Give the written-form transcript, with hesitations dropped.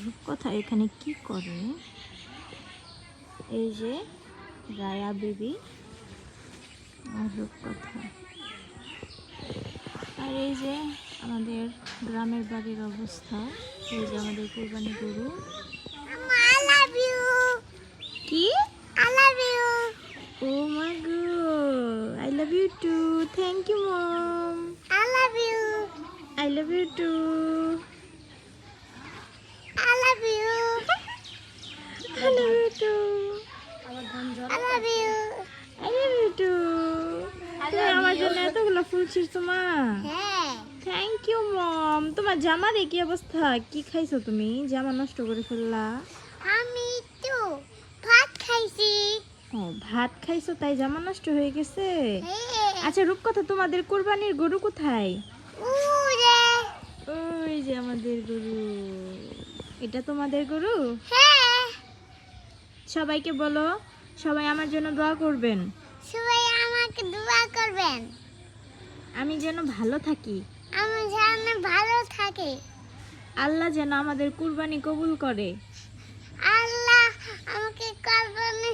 রূপকথা এখানে কি করে? এই যে রায়া বেবি আর রূপকথা, আর এই যে আমাদের গ্রামের বাড়ির অবস্থা। এই যে আমাদের কুরবানি গরু। কি? Oh my god, I love you too. Thank you mom. I love you too. I love you too. তুমি আমার জন্য এতগুলো ফুল ছিঁড়ছো মা। Thank you mom. তোমার জামার কি অবস্থা? কি খাইছো তুমি? জামা নষ্ট করে ফেললা। আমি তো ভাত খাইছি। ও ভাত খাইছো তাই জামা নষ্ট হয়ে গেছে। আচ্ছা রূপকথা, তোমাদের কুরবানির গরু কোথায়? ওই যে আমাদের গরু। এটা তোমাদের গরু? সবাইকে বলো, সবাই আমার জন্য দোয়া করবেন। সবাই আমাকে দোয়া করবেন, আমি যেন ভালো থাকি, আমি যেন ভালো থাকি, আল্লাহ যেন আমাদের কুরবানি কবুল করে। আল্লাহ আমাকে কুরবানি